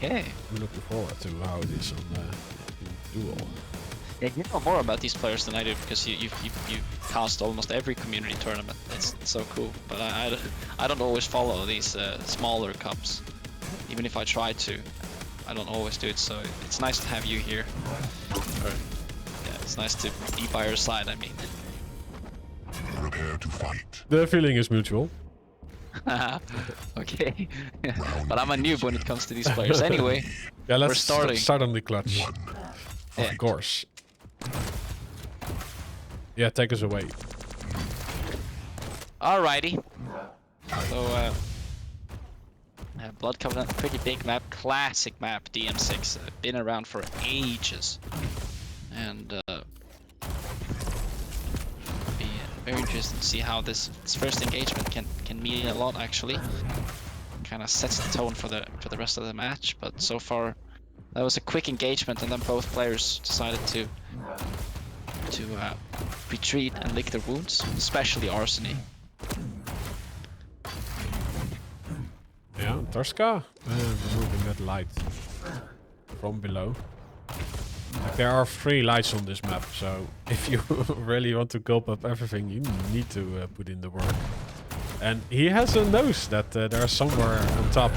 Okay. I'm looking forward to how it is on Duel. Yeah, you know more about these players than I do because you cast almost every community tournament. It's so cool, but I don't always follow these smaller cups. Even if I try to, I don't always do it. So it's nice to have you here. Or, yeah, it's nice to be by your side. I mean. Prepare to fight. The feeling is mutual. Okay, but I'm a noob when it comes to these players. Anyway, yeah, let's we're start on the clutch. Yeah. Of course. Yeah, take us away. Alrighty. So, Blood Covenant, pretty big map, classic map, DM6, been around for ages, and be very interesting to see how this first engagement can mean a lot. Actually, kind of sets the tone for the rest of the match. But so far, that was a quick engagement, and then both players decided to retreat and lick their wounds, especially ARSENY. Yeah, ANTOWKA removing that light from below. Like, there are 3 lights on this map, so if you really want to gulp up everything, you need to put in the work. And he has a nose that there's somewhere on top.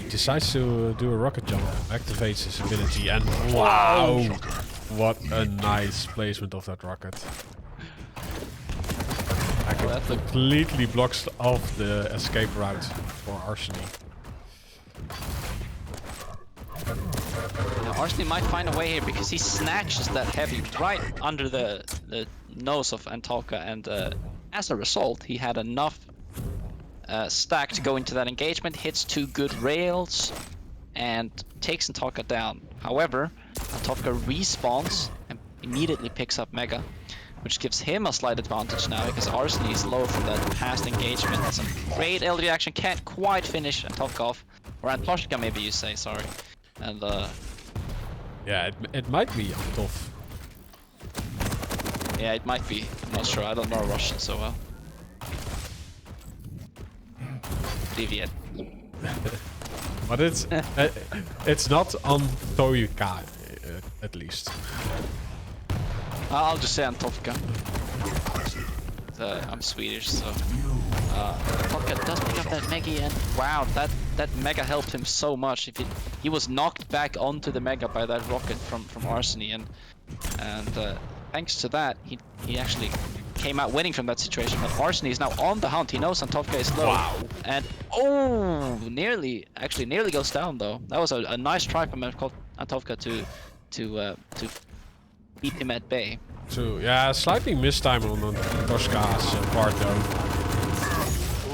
He decides to do a rocket jump, activates his ability, and wow! What a nice placement of that rocket. Like, it completely blocks off the escape route for ARSENY. Now, ARSENY might find a way here because he snatches that heavy right under the nose of ANTOWKA, and as a result, he had enough stack to go into that engagement, hits 2 good rails, and takes ANTOWKA down. However, ANTOWKA respawns and immediately picks up Mega, which gives him a slight advantage now because ARSENY is low from that past engagement. Some great LG action, can't quite finish ANTOWKA off, or ANTOWKA maybe you say, sorry. And yeah, it might be on top. yeah, it might be. I'm not sure. I don't know Russian so well. Привет. But it's not on ANTOWKA, at least. I'll just say ANTOWKA. I'm Swedish, so ANTOWKA does pick up that Mega, and wow, that Mega helped him so much. If he was knocked back onto the Mega by that rocket from ARSENY, and thanks to that, he actually came out winning from that situation. But ARSENY is now on the hunt. He knows ANTOWKA is low, and nearly goes down though. That was a nice try from ANTOWKA to keep him at bay. So yeah, slightly missed time on ANTOWKA's part though.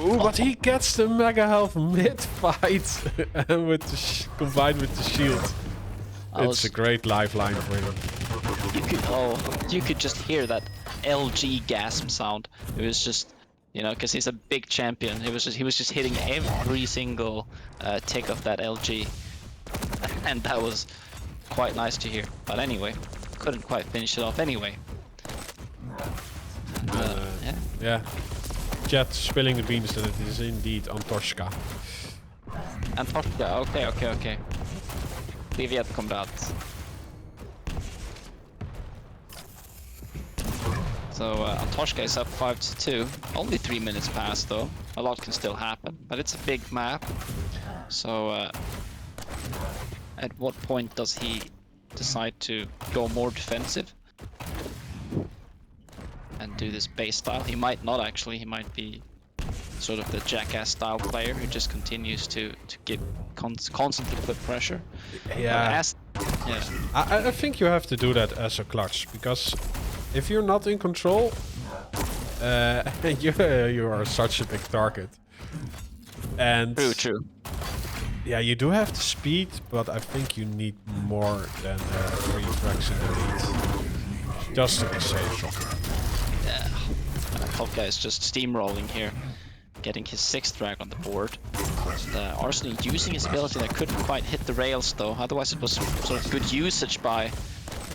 Ooh, but he gets the Mega health mid-fight and with the combined with the shield. It's a great lifeline for him. You could just hear that LG gasp sound. It was just, you know, because he's a big champion. He was just hitting every single tick of that LG, and that was quite nice to hear. But anyway, couldn't quite finish it off anyway. And, yeah. Jet spilling the beans that it is indeed ANTOWKA. ANTOWKA, okay. Привет, comrade. So ANTOWKA is up 5-2. Only 3 minutes passed though. A lot can still happen, but it's a big map. So at what point does he decide to go more defensive and do this base style? He might not actually. He might be sort of the jackass style player who just continues to constantly put pressure. Yeah. I think you have to do that as a clutch, because if you're not in control, you are such a big target. And True. Yeah, you do have the speed, but I think you need more than 3 frags in the lead. Just to be safe. Yeah, ANTOWKA is just steamrolling here, getting his 6th drag on the board. ARSENY using his ability that couldn't quite hit the rails though, otherwise it was sort of good usage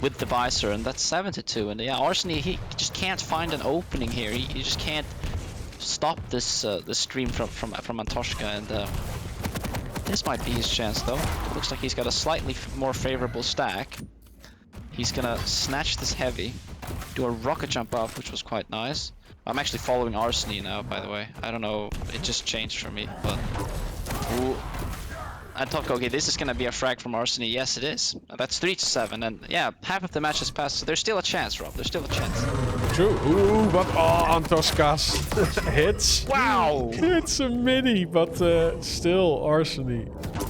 with the visor, and that's 7-2. And yeah, ARSENY, he just can't find an opening here. He just can't stop this the stream from ANTOWKA, and This might be his chance though. Looks like he's got a slightly more favorable stack. He's gonna snatch this heavy, do a rocket jump up, which was quite nice. I'm actually following ARSENY now, by the way. I don't know, it just changed for me, but... Ooh. ANTOWKA, okay, this is gonna be a frag from ARSENY. Yes, it is. That's 3-7, and yeah, half of the match has passed, so there's still a chance, Rob. There's still a chance. True. Ooh, but ANTOWKA's hits. Wow! It's a mini, but still ARSENY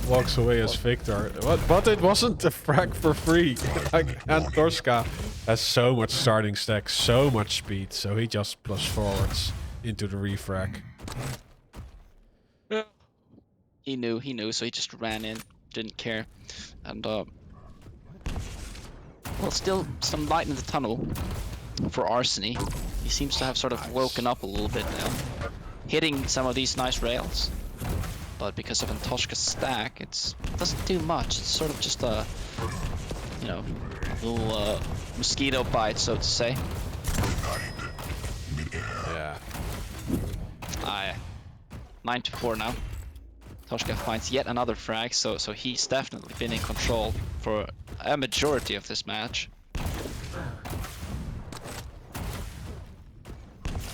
walks away as victor. But it wasn't a frag for free. Like, ANTOWKA has so much starting stack, so much speed, so he just plus forwards into the refrag. He knew, so he just ran in, didn't care. And, well, still some light in the tunnel for ARSENY. He seems to have sort of woken up a little bit now, hitting some of these nice rails. But because of ANTOWKA's stack, it doesn't do much. It's sort of just a, you know, little mosquito bite, so to say. Yeah. 9-4 now. ANTOWKA finds yet another frag, so he's definitely been in control for a majority of this match.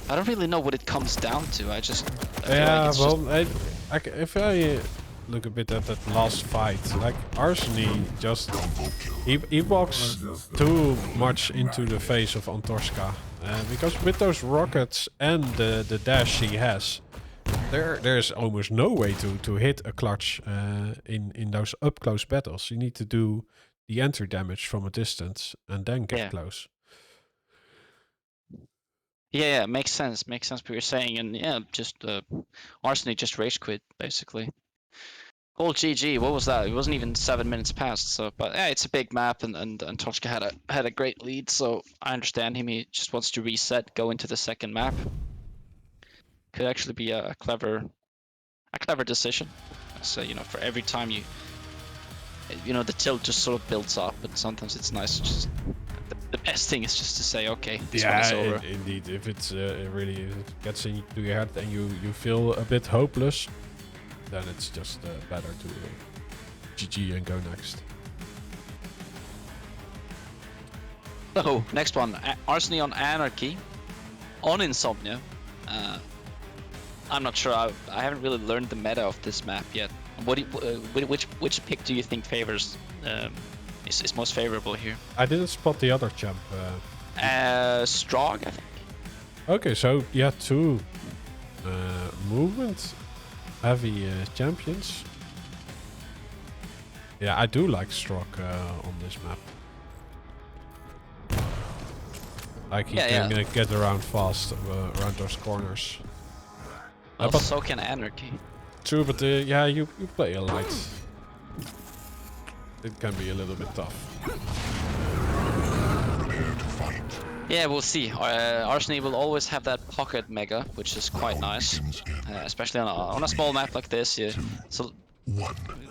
I don't really know what it comes down to. I feel Yeah, like it's well, if I look a bit at that last fight, like ARSENY just he walks too much into the face of ANTOWKA, because with those rockets and the dash he has, there's almost no way to hit a clutch in those up close battles. You need to do the enter damage from a distance and then get close. Yeah, makes sense. Makes sense what you're saying, and yeah, just ARSENY just rage quit basically. Old GG. What was that? It wasn't even 7 minutes past. So, but yeah, it's a big map, and ANTOWKA had a great lead. So I understand him. He just wants to reset, go into the second map. Could actually be a clever decision. So you know, for every time you know, the tilt just sort of builds up, but sometimes it's nice to just. The best thing is just to say, okay, this one is over. Indeed. If it's really if it gets into your head and you feel a bit hopeless, then it's just better to GG and go next. So next one, ARSENY on Anarchy, on Insomnia. I'm not sure. I haven't really learned the meta of this map yet. Which pick do you think favors? Is most favorable here? I didn't spot the other champ. Strog, I think. Okay, so you had two movement heavy champions. Yeah, I do like Strog on this map. Like he can get around fast around those corners. Well, but so can Anarchy. True, but yeah, you play a light. It can be a little bit tough. Yeah, we'll see. ARSENY will always have that pocket mega, which is quite nice, especially on a small map like this. Yeah, so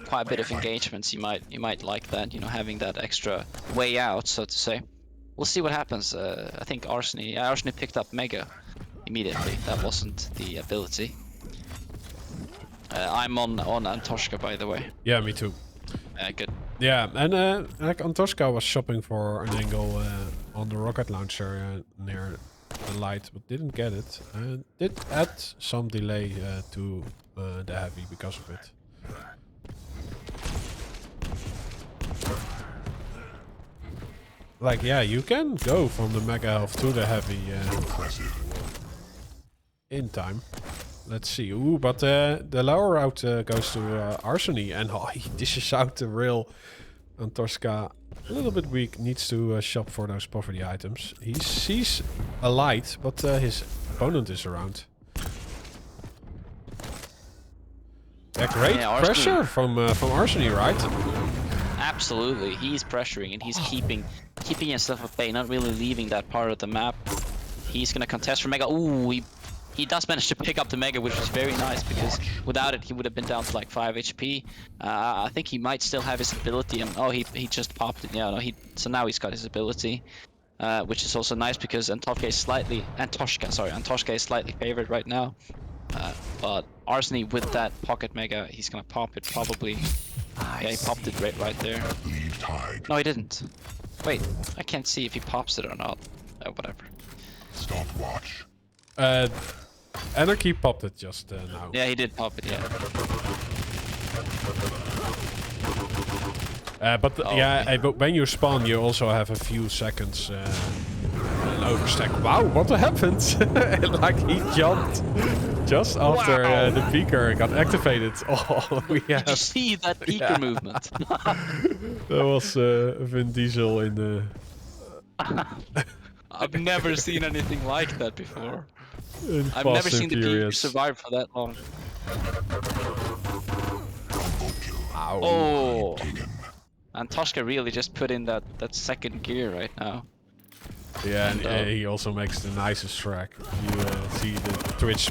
quite a bit of engagements. You might like that, you know, having that extra way out, so to say. We'll see what happens. I think ARSENY picked up mega immediately. That wasn't the ability. I'm on ANTOWKA, by the way. Yeah, me too. Good. Yeah, and like ANTOWKA was shopping for an angle on the rocket launcher near the light, but didn't get it. Did add some delay to the heavy because of it. Like, yeah, you can go from the mega health to the heavy in time. Let's see. Ooh, but the lower route goes to ARSENY, and he dishes out the rail. ANTOWKA, a little bit weak, needs to shop for those poverty items. He sees a light, but his opponent is around. Yeah, great pressure from ARSENY, right? Absolutely, he's pressuring and he's keeping himself at bay, not really leaving that part of the map. He's gonna contest for mega. Ooh, he does manage to pick up the mega, which was very nice, because without it he would have been down to like 5 HP. I think he might still have his ability, and oh, he just popped it. Yeah, no, so now he's got his ability, which is also nice because ANTOWKA is slightly favored right now. But ARSENY with that pocket mega, he's gonna pop it probably. Yeah, he popped it right there. Leave tide. No, he didn't. Wait, I can't see if he pops it or not. Oh, whatever. Stopwatch. Anarchy popped it just now. Yeah, he did pop it, yeah. But Oh, yeah, but when you spawn, you also have a few seconds an overstack. Wow, what happened? Like he jumped just after the peaker got activated. Oh, we have. Did you see that peaker movement? That was Vin Diesel in the. I've never seen anything like that before. I've Fast never and seen the peaker Furious. survive for that long. Ow. Oh! And ANTOWKA really just put in that second gear right now. Yeah, and he also makes the nicest track. You see the Twitch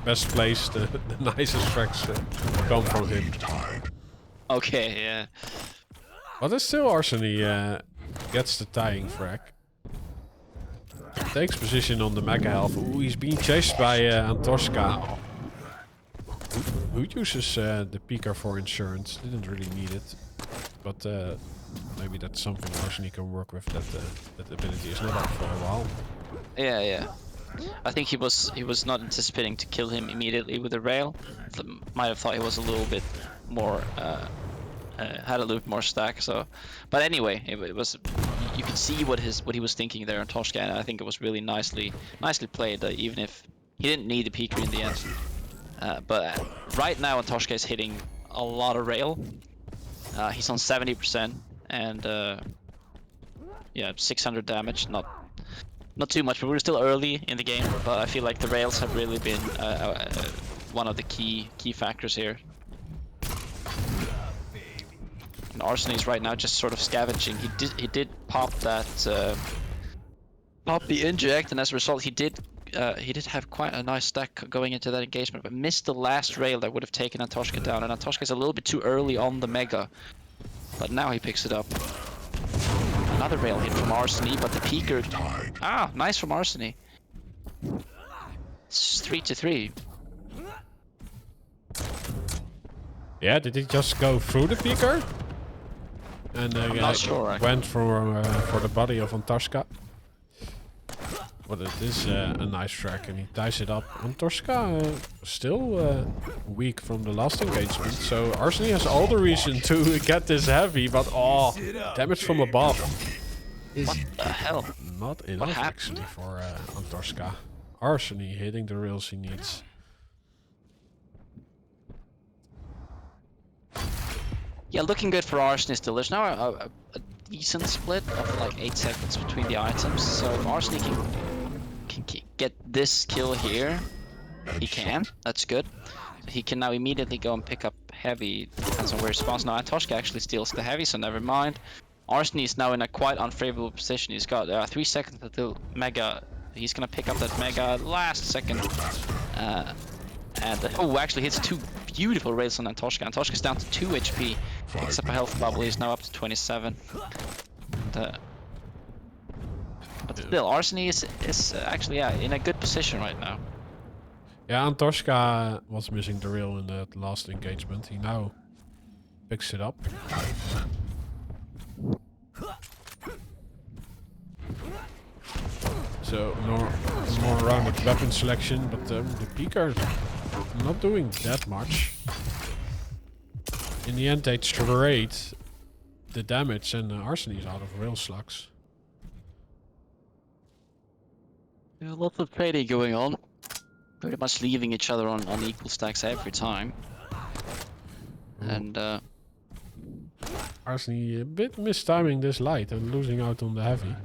best place, the nicest tracks come from him. Okay, yeah. But it's still ARSENY gets the tying frag. Takes position on the mega health. Ooh, he's being chased by ANTOWKA. Who uses the peaker for insurance? Didn't really need it. But maybe that's something ARSENY can work with. That ability is not up for a while. Yeah, yeah. I think he was not anticipating to kill him immediately with the rail. Might have thought he was a little bit more had a little bit more stack. So, but anyway, it was you could see what he was thinking there on ANTOWKA, and I think it was really nicely played. Even if he didn't need the peaker in the end. But right now ANTOWKA is hitting a lot of rail. He's on 70% and yeah, 600 damage. Not too much, but we're still early in the game. But I feel like the rails have really been one of the key factors here. And ARSENY is right now just sort of scavenging. He did pop that pop the inject, and as a result, he did have quite a nice stack going into that engagement, but missed the last rail that would have taken ANTOWKA down, and ANTOWKA is a little bit too early on the mega. But now he picks it up. Another rail hit from ARSENY, but the peaker... Ah, nice from ARSENY. It's 3-3. Yeah, did he just go through the peaker? And I'm not sure, went for the body of ANTOWKA. But it is a nice track, and he ties it up. ANTOWKA still weak from the last engagement, so ARSENY has all the reason to get this heavy, but oh, damage from above is What the hell? not enough actually for ANTOWKA. ARSENY hitting the rails he needs. Yeah, looking good for ARSENY still. There's now a decent split of like 8 seconds between the items, so if ARSENY can get this kill here, he can. That's good. He can now immediately go and pick up heavy. Depends on where he spawns. Now ANTOWKA actually steals the heavy, so never mind. ARSENY is now in a quite unfavorable position. He's got 3 seconds until mega. He's gonna pick up that mega last second. And oh, actually hits 2 beautiful rails on ANTOWKA. ANTOWKA's down to 2 HP. Picks up a health bubble. He's now up to 27. And, but still, ARSENY is actually in a good position right now. Yeah, ANTOWKA was missing the rail in that last engagement. He now picks it up. So more rounded weapon selection, but the peaker not doing that much. In the end, they trade the damage, and ARSENY is out of rail slugs. There's lots of trading going on. Pretty much leaving each other on equal stacks every time. And ARSENY a bit mistiming this light and losing out on the heavy.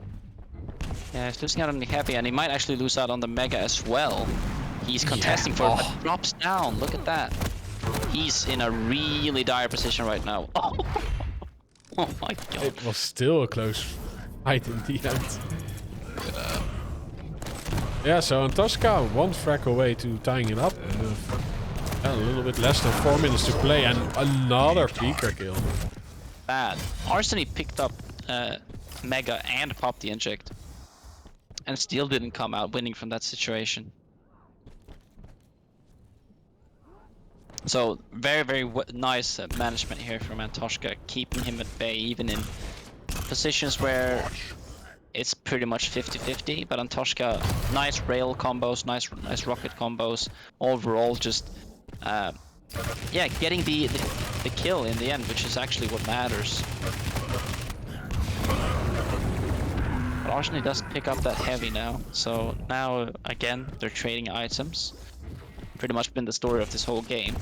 yeah, he's losing out on the heavy, and he might actually lose out on the mega as well. He's contesting for it, but drops down. Look at that. He's in a really dire position right now. Oh, oh my god. It was still a close fight in the end. Yeah, so ANTOWKA 1 frag away to tying it up. A little bit less than 4 minutes to play, and another peaker kill. Bad. ARSENY picked up mega and popped the inject, and still didn't come out winning from that situation. So very, very nice management here from ANTOWKA, keeping him at bay even in positions where it's pretty much 50-50. But ANTOWKA, nice rail combos, nice rocket combos. Overall, just yeah, getting the kill in the end, which is actually what matters. But ARSENY does pick up that heavy now, so now again they're trading items. Pretty much been the story of this whole game.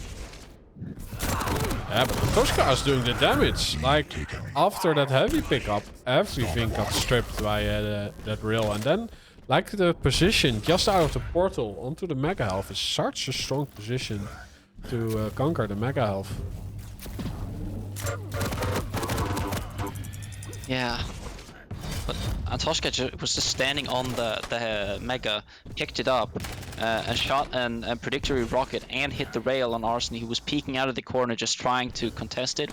Yeah, but ANTOWKA is doing the damage. Like, after that heavy pickup, everything got stripped by that rail. And then, like, the position just out of the portal onto the Mega Health is such a strong position to conquer the Mega Health. Yeah. But ANTOWKA was just standing on the Mega, picked it up, and shot an predictory rocket and hit the rail on ARSENY, who was peeking out of the corner just trying to contest it.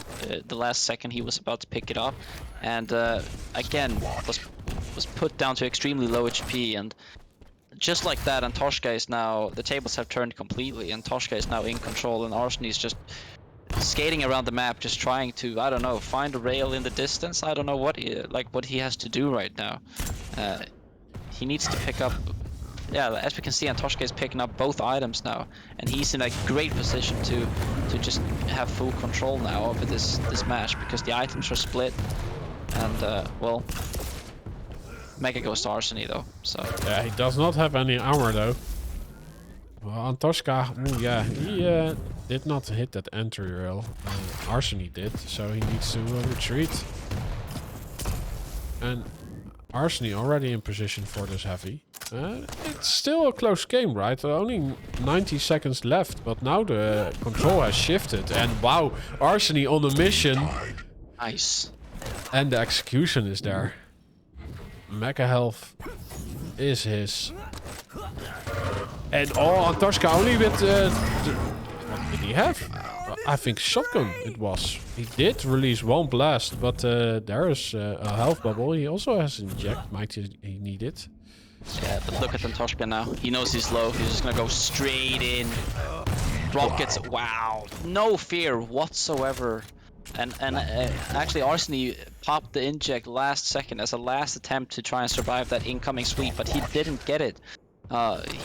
The last second he was about to pick it up, and again was put down to extremely low HP, and just like that, ANTOWKA is now, the tables have turned completely, and ANTOWKA is now in control, and ARSENY is just skating around the map, just trying to, I don't know, find a rail in the distance. I don't know what he has to do right now. He needs to pick up. Yeah, as we can see, ANTOWKA is picking up both items now, and he's in a great position to just have full control now over this match, because the items are split, and well, Mega goes to ARSENY though. So yeah, he does not have any armor though. Well, ANTOWKA, yeah, he did not hit that entry rail. ARSENY did, so he needs to retreat. And ARSENY already in position for this heavy. It's still a close game, right? Only 90 seconds left, but now the control has shifted. And wow, ARSENY on a mission. nice. And the execution is there. Mega Health is his. And ANTOWKA only with... what did he have? I think shotgun it was. He did release one blast, but there is a health bubble. He also has inject. Might he need it? Yeah, but look at ANTOWKA now. He knows he's low. He's just gonna go straight in. Rockets. Wow. No fear whatsoever. And actually, ARSENY popped the inject last second as a last attempt to try and survive that incoming sweep, but he didn't get it.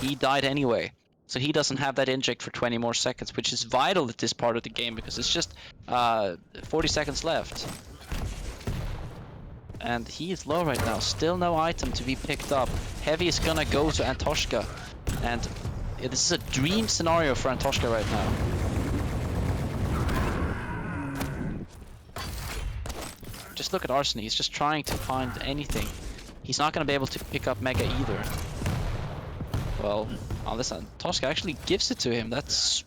He died anyway. So he doesn't have that inject for 20 more seconds, which is vital at this part of the game, because it's just 40 seconds left. And he is low right now. Still no item to be picked up. Heavy is gonna go to ANTOWKA. And this is a dream scenario for ANTOWKA right now. Just look at ARSENY. He's just trying to find anything. He's not gonna be able to pick up Mega either. Well, unless ANTOWKA actually gives it to him, that's...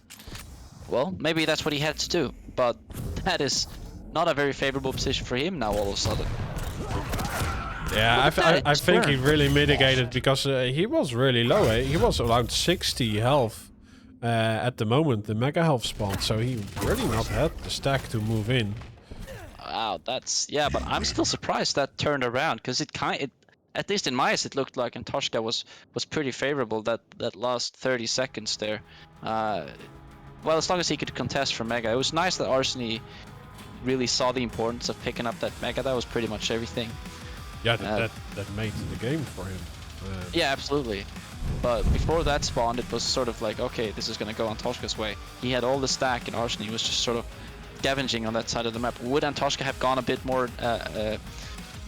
Well, maybe that's what he had to do. But that is not a very favorable position for him now all of a sudden. Yeah, I think he really mitigated, because he was really low. He was around 60 health at the moment the Mega Health spawned, so he really not had the stack to move in. Wow, that's... Yeah, but I'm still surprised that turned around, because it at least in my eyes, it looked like ANTOWKA was pretty favorable that last 30 seconds there. Well, as long as he could contest for Mega. It was nice that ARSENY really saw the importance of picking up that Mega. That was pretty much everything. Yeah, that made the game for him. Yeah, absolutely. But before that spawned, it was sort of like, okay, this is going to go ANTOWKA's way. He had all the stack, and ARSENY was just sort of scavenging on that side of the map. Would ANTOWKA have gone a bit more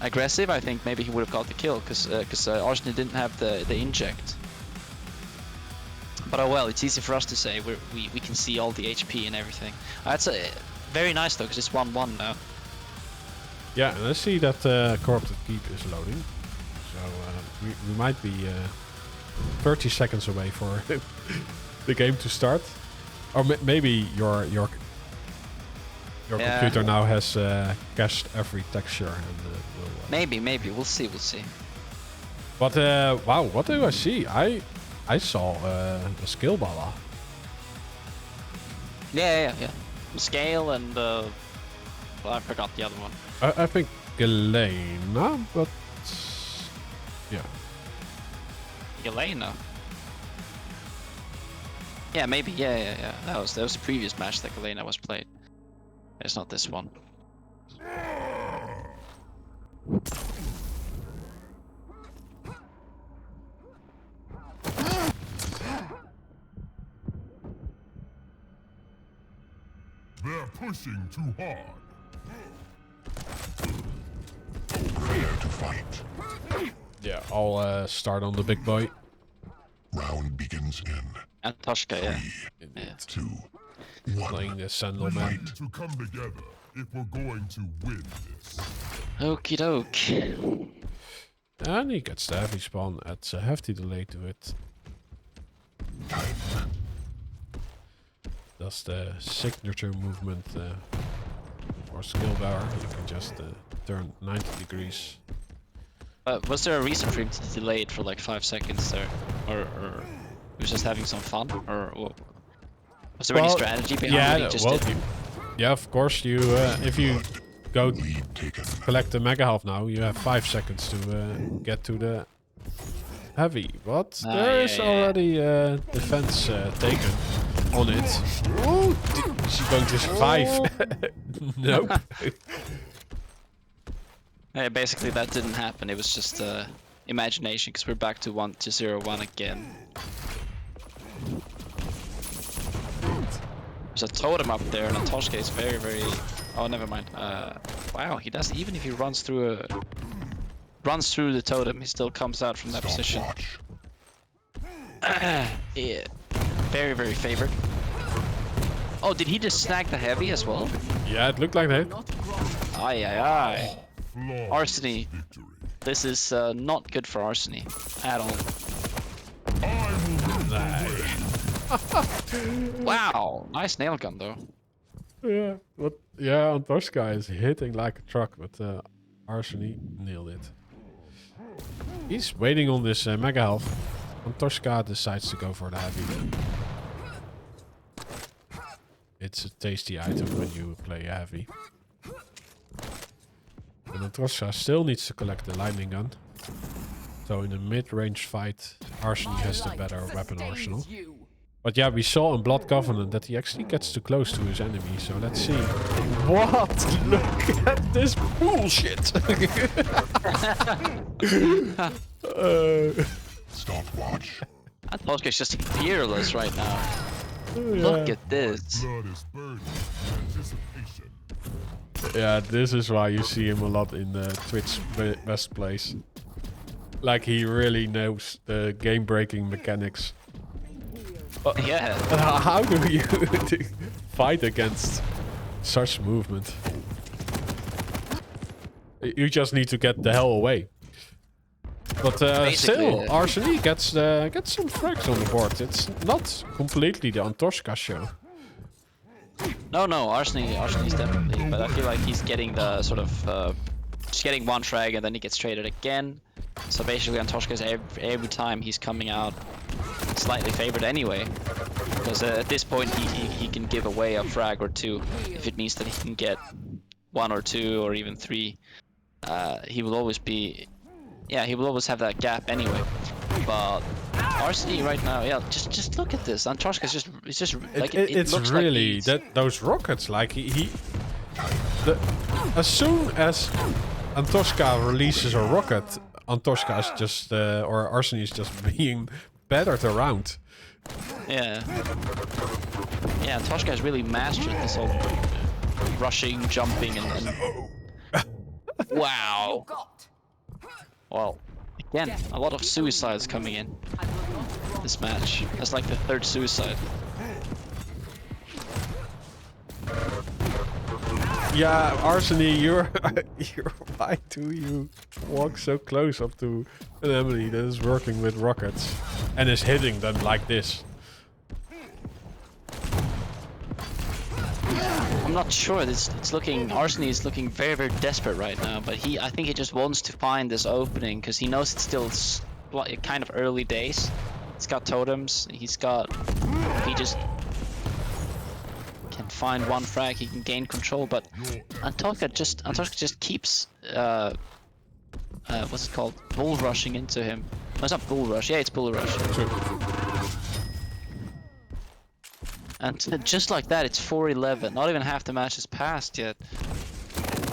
aggressive? I think maybe he would have got the kill, because ARSENY didn't have the inject. But oh well, it's easy for us to say. We can see all the HP and everything. That's very nice though, because it's 1-1 now. Yeah, and I see that Corrupted Keep is loading. So we might be 30 seconds away for the game to start. Or maybe your computer now has cached every texture. And maybe. We'll see. But wow, what do I see? I saw the skill bala. Yeah. Scale and well, I forgot the other one. I think Galena, but yeah. Galena. Yeah, maybe. Yeah. That was the previous match that Galena was played. It's not this one. They're pushing too hard. Prepare to fight. Yeah, I'll start on the big boy. Round begins in ANTOWKA, yeah. 3, 2, 1. Playing the Sandal man. Fight to come together if we're going to win this. Okie doke. And he gets the heavy spawn. Adds a hefty delay to it. Time. That's the signature movement for skill bar. You can just turn 90 degrees. Was there a reason for him to delay it for like 5 seconds there? Or he was just having some fun? Or was there any strategy behind what he just did? Yeah, of course. You if you go Lead taken. collect the mega half now, you have 5 seconds to get to the heavy. But there is already defense taken on it. Oh, is she going to survive? Nope. Yeah, basically that didn't happen. It was just imagination, because we're back to 1-0-1 again. There's a totem up there, and ANTOWKA is very, very... Oh, never mind. Wow, he does. Even if he runs through the totem, he still comes out from that position. Stopwatch. Yeah. Very, very favored. Oh, did he just snag the heavy as well? Yeah, it looked like that. Aye. Flawless ARSENY. victory. This is not good for ARSENY at all. Wow, nice nail gun though. Yeah, but yeah, ANTOWKA is hitting like a truck, but ARSENY nailed it. He's waiting on this mega health. ANTOWKA decides to go for the heavy. It's a tasty item when you play heavy. And ANTOWKA still needs to collect the lightning gun. So in a mid-range fight, ARSENY has the better weapon arsenal. But yeah, we saw in Blood Covenant that he actually gets too close to his enemy, so let's see. What? Look at this bullshit! Stopwatch. ANTOWKA is just fearless right now. Yeah. Look at this. Blood is burning. Anticipation. Yeah, this is why you see him a lot in the Twitch best plays. Like he really knows the game-breaking mechanics. Yeah. How do you fight against such movement? You just need to get the hell away. But still, ARSENY gets some frags on the board. It's not completely the ANTOWKA show. No, ARSENY's definitely, but I feel like he's getting the sort of, just getting one frag and then he gets traded again. So basically ANTOWKA is every time he's coming out slightly favored anyway. Because at this point he can give away a frag or two if it means that he can get 1 or 2 or even 3. He will always be, yeah, he will always have that gap anyway. But ARSENY right now, yeah, just look at this. ANTOWKA is just like it's looks really like that those rockets. Like as soon as ANTOWKA releases a rocket, ANTOWKA is just or ARSENY is just being battered around. Yeah. Yeah, ANTOWKA has really mastered this whole rushing, jumping, and wow. Well, again, a lot of suicides coming in this match. That's like the 3rd suicide. Yeah, ARSENY, you're why do you walk so close up to an enemy that is working with rockets and is hitting them like this? I'm not sure. It's looking. ARSENY is looking very, very desperate right now. But I think he just wants to find this opening because he knows it's still kind of early days. He's got totems. He just can find one frag. He can gain control. But ANTOWKA just keeps what's it called? Bull rushing into him. No, it's not bull rush. Yeah, it's bull rush. True. And just like that, it's 4-11. Not even half the match has passed yet.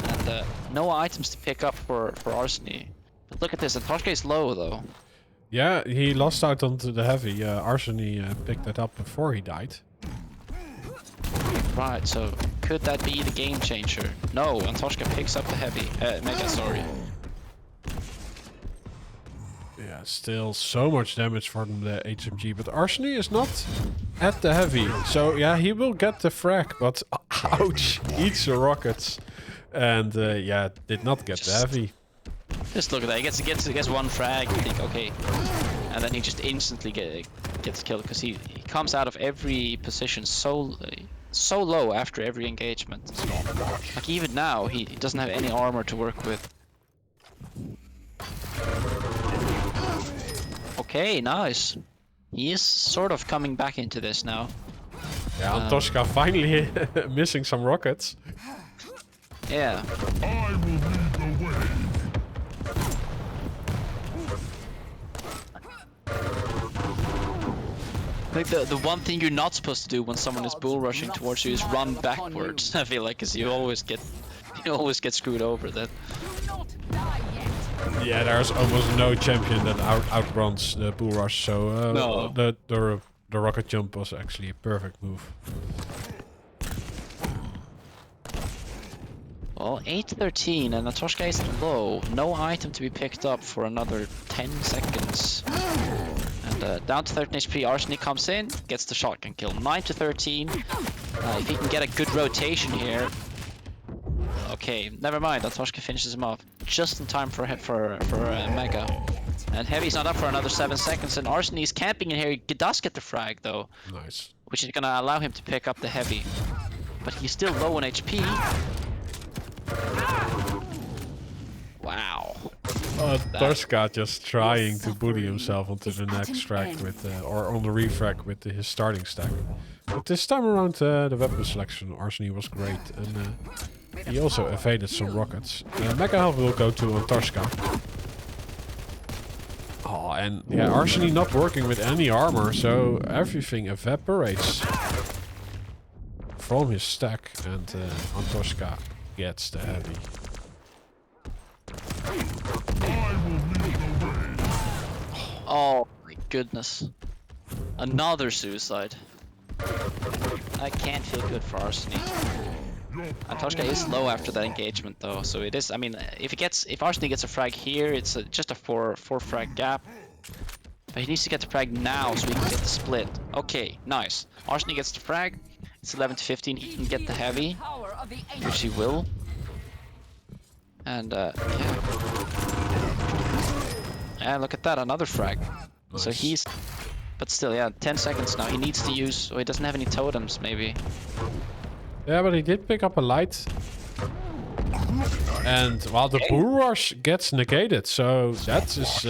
And no items to pick up for ARSENY. But look at this, ANTOWKA is low though. Yeah, he lost out onto the heavy. ARSENY picked that up before he died. Right, so could that be the game changer? No, ANTOWKA picks up the heavy. Mega, sorry. Yeah, still so much damage from the HMG, but ARSENY is not at the heavy. So yeah, he will get the frag, but ouch, eats the rockets. And yeah, did not get the heavy. Just look at that, he gets one frag, you think, okay. And then he just instantly gets killed, because he comes out of every position so low after every engagement. Like even now, he doesn't have any armor to work with. Okay, nice. He is sort of coming back into this now. Yeah, ANTOWKA finally missing some rockets. Yeah. I will lead the way. Like the one thing you're not supposed to do when someone is bull rushing towards you is run backwards. I feel like, because you always get screwed over. That. Yeah, there's almost no champion that outruns the bull rush. So No. the rocket jump was actually a perfect move. Well, 8-13 and ANTOWKA is low. No item to be picked up for another 10 seconds. And down to 13 HP, ARSENY comes in, gets the shotgun kill. 9-13. If he can get a good rotation here. Okay, never mind. ANTOWKA finishes him off just in time for Mega. And Heavy's not up for another 7 seconds. And ARSENY is camping in here. He does get the frag though. Nice. Which is gonna allow him to pick up the Heavy. But he's still low on HP. Wow. ANTOWKA just trying to bully himself onto the next frag with, or on the refrag with his starting stack. But this time around, the weapon selection ARSENY was great, and he also evaded some rockets. Mega health will go to ANTOWKA. Oh, and yeah, ARSENY not working with any armor, so everything evaporates from his stack, and ANTOWKA gets the heavy. Oh my goodness. Another suicide. I can't feel good for ARSENY. ANTOWKA is low after that engagement though, so it is, I mean, if ARSENY gets a frag here, it's just a 4 frag gap. But he needs to get the frag now so he can get the split. Okay, nice. ARSENY gets the frag, it's 11-15, he can get the heavy, which he will. And yeah. And look at that, another frag. Nice. So he's, but still, yeah, 10 seconds now. He needs to use, so he doesn't have any totems, maybe. Yeah, but he did pick up a light. And while the bull rush gets negated, so that is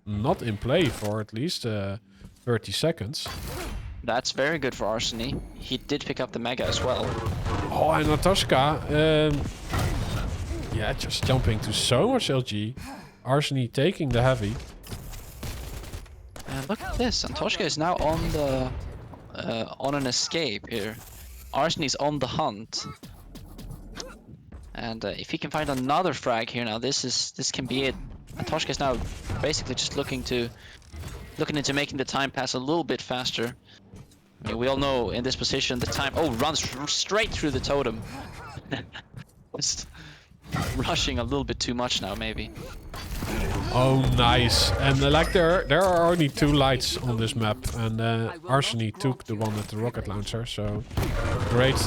not in play for at least 30 seconds. That's very good for ARSENY. He did pick up the Mega as well. Oh, and ANTOWKA, yeah, just jumping to so much LG. ARSENY taking the heavy. And look at this, ANTOWKA is now on the on an escape here. ARSENY's on the hunt. And if he can find another frag here now, this can be it. ANTOWKA is now basically just looking into making the time pass a little bit faster. I mean, we all know in this position the time runs straight through the totem. Just rushing a little bit too much now, maybe. Oh, nice. And like there are only 2 lights on this map, and ARSENY took the one with the rocket launcher, so great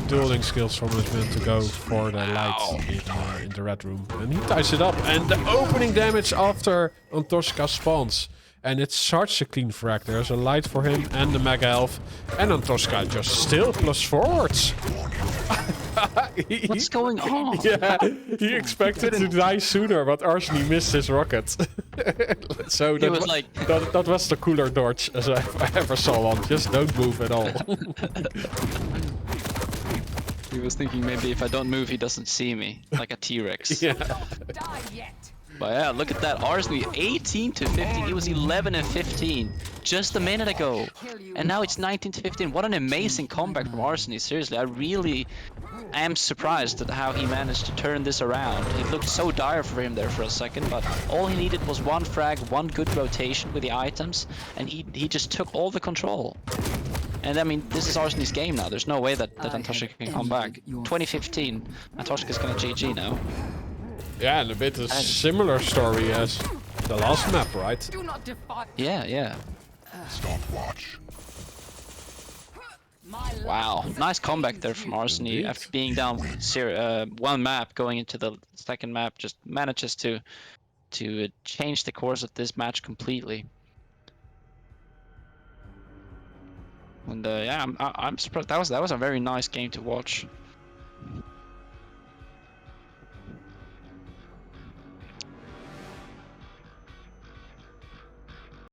dueling skills from his man to go for the light in the red room. And he ties it up, and the opening damage after ANTOWKA spawns. And it's such a clean frag. There's a light for him and the Mega Elf, and ANTOWKA just still plus forwards. What's going on? Yeah, he expected to die sooner, but ARSENY missed his rocket. So that was like that was the cooler dodge as I ever saw one. Just don't move at all. He was thinking maybe if I don't move, he doesn't see me, like a T-Rex. Yeah. But yeah, look at that. ARSENY 18 to 15. He was 11 and 15 just a minute ago. And now it's 19 to 15. What an amazing comeback from ARSENY. Seriously, I really am surprised at how he managed to turn this around. It looked so dire for him there for a second, but all he needed was one frag, one good rotation with the items, and he just took all the control. And I mean, this is ARSENY's game now. There's no way that ANTOWKA can come back. 2015, ANTOWKA's gonna GG now. Yeah, and a bit of similar story as the last map, right? Yeah, yeah. Stopwatch. Wow, nice comeback there from ARSENY. Indeed. After being down one map, going into the second map, just manages to change the course of this match completely. And yeah, I'm surprised. That was a very nice game to watch.